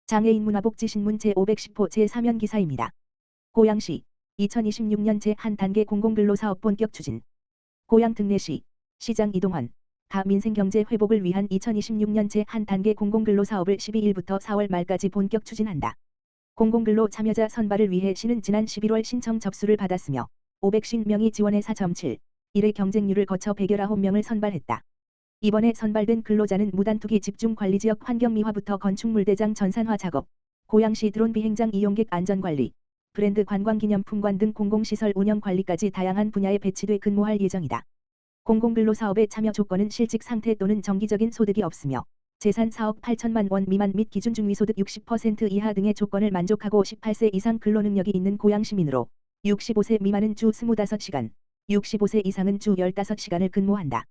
장애인 문화복지신문 제510호 제3연 기사입니다. 고양시 2026년 제1단계 공공근로사업 본격 추진. 고양 특례시 시장 이동환 가 민생경제 회복을 위한 2026년 제1단계 공공근로사업을 12일부터 4월 말까지 본격 추진한다. 공공근로 참여자 선발을 위해 시는 지난 11월 신청 접수를 받았으며 550명이 지원해 4.7일의 경쟁률을 거쳐 119명을 선발했다. 이번에 선발된 근로자는 무단투기 집중관리지역 환경미화부터 건축물대장 전산화 작업, 고양시 드론 비행장 이용객 안전관리, 브랜드 관광기념품관 등 공공시설 운영관리까지 다양한 분야에 배치돼 근무할 예정이다. 공공근로사업의 참여 조건은 실직 상태 또는 정기적인 소득이 없으며 재산 4억 8천만 원 미만 및 기준 중위소득 60% 이하 등의 조건을 만족하고 18세 이상 근로능력이 있는 고양시민으로 65세 미만은 주 25시간, 65세 이상은 주 15시간을 근무한다.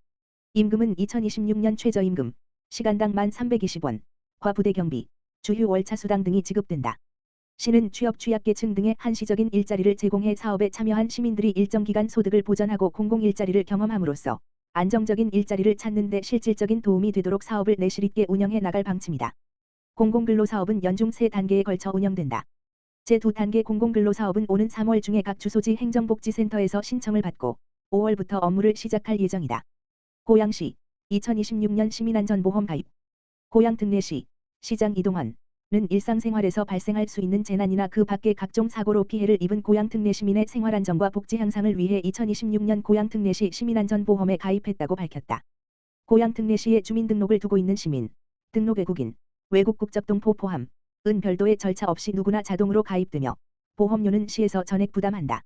임금은 2026년 최저임금, 시간당 1,320원, 과부대 경비, 주휴 월차 수당 등이 지급된다. 시는 취업 취약계층 등의 한시적인 일자리를 제공해 사업에 참여한 시민들이 일정 기간 소득을 보전하고 공공일자리를 경험함으로써 안정적인 일자리를 찾는 데 실질적인 도움이 되도록 사업을 내실 있게 운영해 나갈 방침이다. 공공근로사업은 연중 3단계에 걸쳐 운영된다. 제2단계 공공근로사업은 오는 3월 중에 각 주소지 행정복지센터에서 신청을 받고 5월부터 업무를 시작할 예정이다. 고양시 2026년 시민안전보험 가입. 고양 특례시 시장 이동환 는 일상생활에서 발생할 수 있는 재난이나 그 밖의 각종 사고로 피해를 입은 고양 특례 시민의 생활안전과 복지 향상을 위해 2026년 고양 특례시 시민안전보험에 가입했다고 밝혔다. 고양 특례시에 주민등록을 두고 있는 시민, 등록 외국인, 외국 국적등포 포함, 은 별도의 절차 없이 누구나 자동으로 가입되며 보험료는 시에서 전액 부담한다.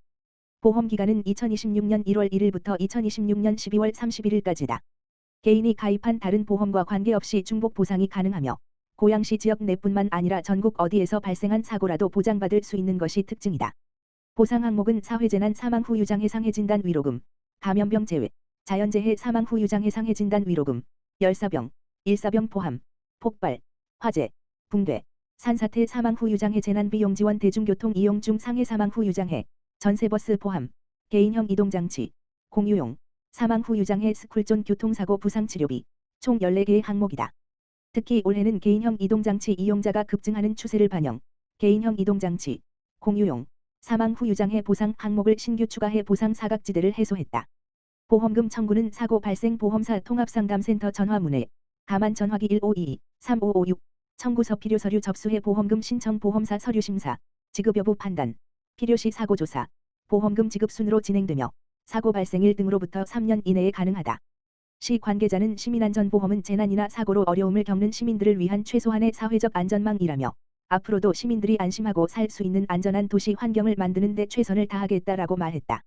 보험기간은 2026년 1월 1일부터 2026년 12월 31일까지다. 개인이 가입한 다른 보험과 관계없이 중복 보상이 가능하며 고양시 지역 내뿐만 아니라 전국 어디에서 발생한 사고라도 보장받을 수 있는 것이 특징이다. 보상 항목은 사회재난 사망 후 유장해상해진단 위로금, 감염병 제외, 자연재해 사망 후 유장해상해진단 위로금, 열사병, 일사병 포함, 폭발, 화재, 붕괴, 산사태 사망 후 유장해 재난비용 지원 대중교통 이용 중 상해 사망 후 유장해, 전세버스 포함, 개인형 이동장치, 공유용, 사망 후 유장해 스쿨존 교통사고 부상치료비, 총 14개의 항목이다. 특히 올해는 개인형 이동장치 이용자가 급증하는 추세를 반영, 개인형 이동장치, 공유용, 사망 후 유장해 보상 항목을 신규 추가해 보상 사각지대를 해소했다. 보험금 청구는 사고 발생 보험사 통합상담센터 전화문의 가만 전화기 1522-3556 청구서 필요 서류 접수해 보험금 신청 보험사 서류 심사, 지급 여부 판단, 필요시 사고조사, 보험금 지급 순으로 진행되며 사고 발생일 등으로부터 3년 이내에 가능하다. 시 관계자는 시민안전보험은 재난이나 사고로 어려움을 겪는 시민들을 위한 최소한의 사회적 안전망이라며 앞으로도 시민들이 안심하고 살 수 있는 안전한 도시 환경을 만드는 데 최선을 다하겠다라고 말했다.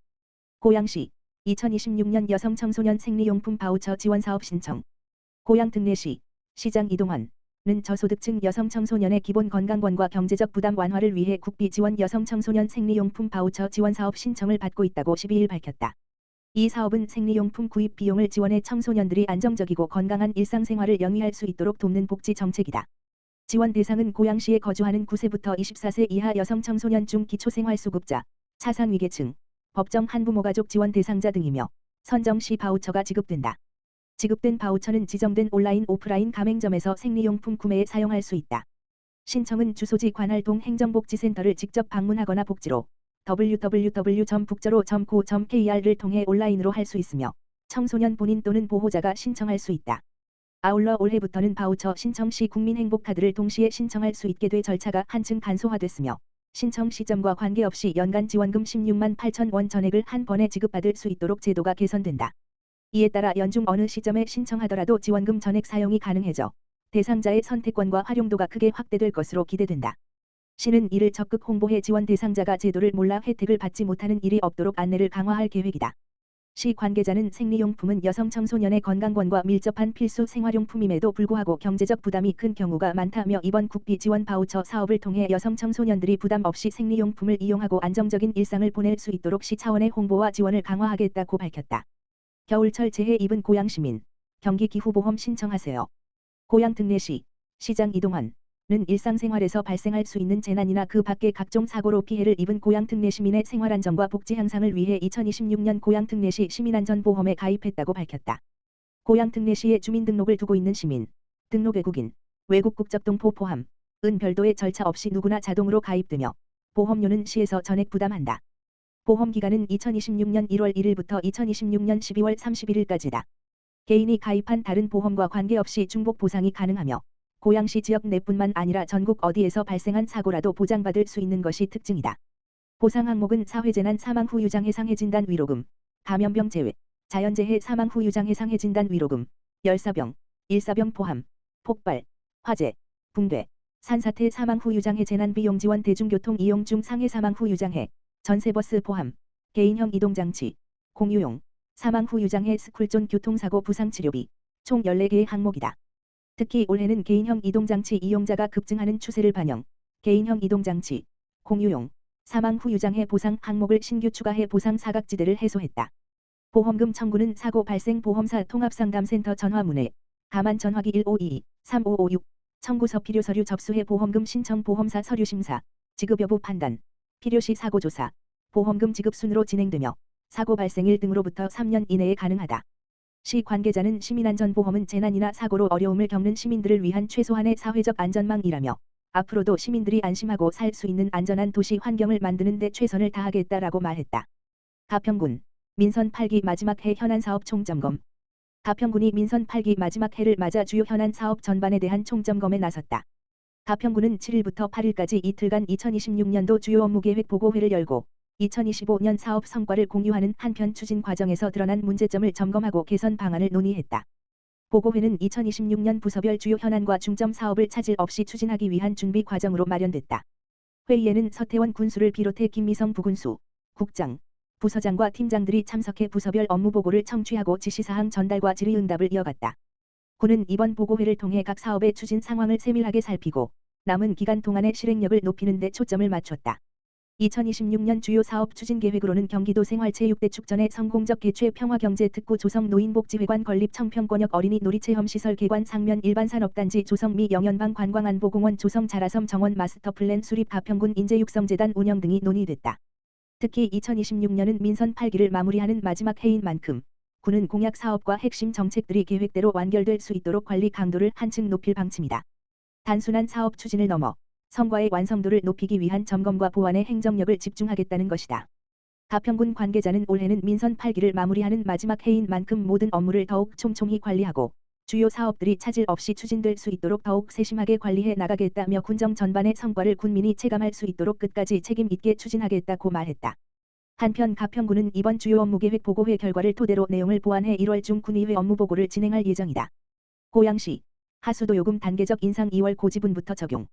고양시 2026년 여성 청소년 생리용품 바우처 지원사업 신청. 고양 특례시 시장 이동환 는 저소득층 여성 청소년의 기본 건강권과 경제적 부담 완화를 위해 국비 지원 여성 청소년 생리용품 바우처 지원사업 신청을 받고 있다고 12일 밝혔다. 이 사업은 생리용품 구입 비용을 지원해 청소년들이 안정적이고 건강한 일상생활을 영위할 수 있도록 돕는 복지 정책이다. 지원 대상은 고양시에 거주하는 9세부터 24세 이하 여성 청소년 중 기초생활수급자, 차상위계층, 법정 한부모가족 지원 대상자 등이며 선정시 바우처가 지급된다. 지급된 바우처는 지정된 온라인 오프라인 가맹점에서 생리용품 구매에 사용할 수 있다. 신청은 주소지 관할동 행정복지센터를 직접 방문하거나 복지로 www.북저로.go.kr을 통해 온라인으로 할 수 있으며 청소년 본인 또는 보호자가 신청할 수 있다. 아울러 올해부터는 바우처 신청 시 국민행복카드를 동시에 신청할 수 있게 돼 절차가 한층 간소화됐으며 신청 시점과 관계없이 연간 지원금 16만 8천 원 전액을 한 번에 지급받을 수 있도록 제도가 개선된다. 이에 따라 연중 어느 시점에 신청하더라도 지원금 전액 사용이 가능해져 대상자의 선택권과 활용도가 크게 확대될 것으로 기대된다. 시는 이를 적극 홍보해 지원 대상자가 제도를 몰라 혜택을 받지 못하는 일이 없도록 안내를 강화할 계획이다. 시 관계자는 생리용품은 여성 청소년의 건강권과 밀접한 필수 생활용품임에도 불구하고 경제적 부담이 큰 경우가 많다며 이번 국비 지원 바우처 사업을 통해 여성 청소년들이 부담 없이 생리용품을 이용하고 안정적인 일상을 보낼 수 있도록 시 차원의 홍보와 지원을 강화하겠다고 밝혔다. 겨울철 재해 입은 고양시민, 경기 기후보험 신청하세요. 고양 특례시 시장 이동환 는 일상생활에서 발생할 수 있는 재난이나 그 밖의 각종 사고로 피해를 입은 고양 특례 시민의 생활안전과 복지 향상을 위해 2026년 고양 특례시 시민안전보험에 가입했다고 밝혔다. 고양 특례시에 주민등록을 두고 있는 시민, 등록 외국인, 외국 국적등포 포함, 은 별도의 절차 없이 누구나 자동으로 가입되며 보험료는 시에서 전액 부담한다. 보험 기간은 2026년 1월 1일부터 2026년 12월 31일까지다. 개인이 가입한 다른 보험과 관계없이 중복 보상이 가능하며 고양시 지역 내뿐만 아니라 전국 어디에서 발생한 사고라도 보장받을 수 있는 것이 특징이다. 보상 항목은 사회재난 사망 후 유장해상해진단 위로금, 감염병 제외, 자연재해 사망 후 유장해상해진단 위로금, 열사병, 일사병 포함, 폭발, 화재, 붕괴, 산사태 사망 후 유장해 재난비용 지원 대중교통 이용 중 상해 사망 후 유장해, 전세버스 포함, 개인형 이동장치, 공유용, 사망 후 유장해 스쿨존 교통사고 부상치료비, 총 14개의 항목이다. 특히 올해는 개인형 이동장치 이용자가 급증하는 추세를 반영, 개인형 이동장치, 공유용, 사망 후 유장해 보상 항목을 신규 추가해 보상 사각지대를 해소했다. 보험금 청구는 사고 발생 보험사 통합상담센터 전화문의 가만 전화기 1522-3556 청구서 필요 서류 접수해 보험금 신청 보험사 서류 심사, 지급 여부 판단, 필요시 사고조사, 보험금 지급 순으로 진행되며 사고 발생일 등으로부터 3년 이내에 가능하다. 시 관계자는 시민안전보험은 재난이나 사고로 어려움을 겪는 시민들을 위한 최소한의 사회적 안전망이라며 앞으로도 시민들이 안심하고 살 수 있는 안전한 도시 환경을 만드는 데 최선을 다하겠다라고 말했다. 가평군 민선 8기 마지막 해 현안 사업 총점검. 가평군이 민선 8기 마지막 해를 맞아 주요 현안 사업 전반에 대한 총점검에 나섰다. 가평군은 7일부터 8일까지 이틀간 2026년도 주요 업무계획 보고회를 열고 2025년 사업 성과를 공유하는 한편 추진 과정에서 드러난 문제점을 점검하고 개선 방안을 논의했다. 보고회는 2026년 부서별 주요 현안과 중점 사업을 차질 없이 추진하기 위한 준비 과정으로 마련됐다. 회의에는 서태원 군수를 비롯해 김미성 부군수, 국장, 부서장과 팀장들이 참석해 부서별 업무 보고를 청취하고 지시사항 전달과 질의응답을 이어갔다. 군은 이번 보고회를 통해 각 사업의 추진 상황을 세밀하게 살피고 남은 기간 동안의 실행력을 높이는 데 초점을 맞췄다. 2026년 주요 사업 추진 계획으로는 경기도 생활체육대축전의 성공적 개최 평화경제특구 조성 노인복지회관 건립 청평권역 어린이 놀이체험시설 개관 상면 일반산업단지 조성 미 영연방 관광안보공원 조성 자라섬 정원 마스터플랜 수립 가평군 인재육성재단 운영 등이 논의됐다. 특히 2026년은 민선 8기를 마무리하는 마지막 해인 만큼 군은 공약 사업과 핵심 정책들이 계획대로 완결될 수 있도록 관리 강도를 한층 높일 방침이다. 단순한 사업 추진을 넘어 성과의 완성도를 높이기 위한 점검과 보완에 행정력을 집중하겠다는 것이다. 가평군 관계자는 올해는 민선 8기를 마무리하는 마지막 해인 만큼 모든 업무를 더욱 촘촘히 관리하고 주요 사업들이 차질 없이 추진될 수 있도록 더욱 세심하게 관리해 나가겠다며 군정 전반의 성과를 군민이 체감할 수 있도록 끝까지 책임 있게 추진하겠다고 말했다. 한편 가평군은 이번 주요 업무계획 보고회 결과를 토대로 내용을 보완해 1월 중 군의회 업무보고를 진행할 예정이다. 고양시 하수도 요금 단계적 인상 2월 고지분부터 적용.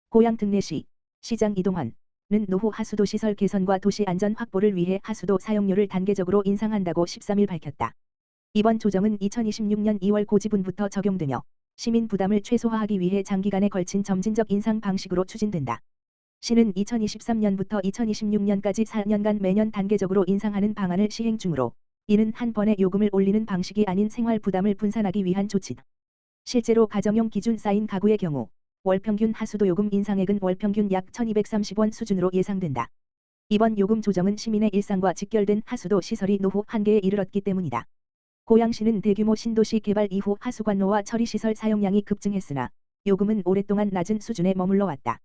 고양 특례시 시장 이동환은 노후 하수도 시설 개선과 도시 안전 확보를 위해 하수도 사용료를 단계적으로 인상한다고 13일 밝혔다. 이번 조정은 2026년 2월 고지분부터 적용되며 시민 부담을 최소화하기 위해 장기간에 걸친 점진적 인상 방식으로 추진된다. 시는 2023년부터 2026년까지 4년간 매년 단계적으로 인상하는 방안을 시행 중으로 이는 한 번에 요금을 올리는 방식이 아닌 생활 부담을 분산하기 위한 조치다. 실제로 가정용 기준 쌓인 가구의 경우 월평균 하수도 요금 인상액은 월평균 약 1230원 수준으로 예상된다. 이번 요금 조정은 시민의 일상과 직결된 하수도 시설이 노후 한계에 이르렀기 때문이다. 고양시는 대규모 신도시 개발 이후 하수관로와 처리시설 사용량이 급증했으나 요금은 오랫동안 낮은 수준에 머물러 왔다.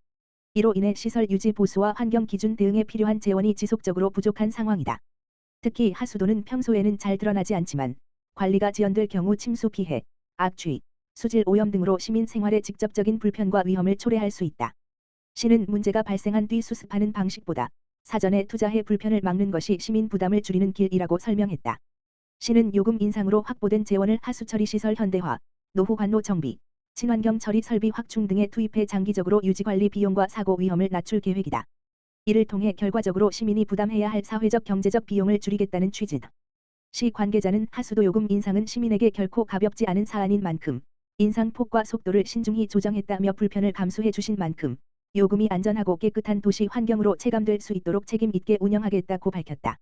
이로 인해 시설 유지 보수와 환경 기준 대응에 필요한 재원이 지속적으로 부족한 상황이다. 특히 하수도는 평소에는 잘 드러나지 않지만 관리가 지연될 경우 침수 피해, 악취, 수질 오염 등으로 시민 생활에 직접적인 불편과 위험을 초래할 수 있다. 시는 문제가 발생한 뒤 수습하는 방식보다 사전에 투자해 불편을 막는 것이 시민 부담을 줄이는 길이라고 설명했다. 시는 요금 인상으로 확보된 재원을 하수처리 시설 현대화, 노후 관로 정비, 친환경 처리 설비 확충 등에 투입해 장기적으로 유지관리 비용과 사고 위험을 낮출 계획이다. 이를 통해 결과적으로 시민이 부담해야 할 사회적 경제적 비용을 줄이겠다는 취지다. 시 관계자는 하수도 요금 인상은 시민에게 결코 가볍지 않은 사안인 만큼 인상 폭과 속도를 신중히 조정했다며 불편을 감수해 주신 만큼 요금이 안전하고 깨끗한 도시 환경으로 체감될 수 있도록 책임 있게 운영하겠다고 밝혔다.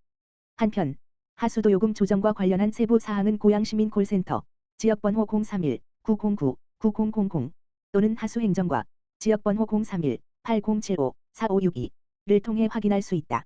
한편 하수도 요금 조정과 관련한 세부 사항은 고양시민 콜센터 지역번호 031-909-9000 또는 하수행정과 지역번호 031-8075-4562를 통해 확인할 수 있다.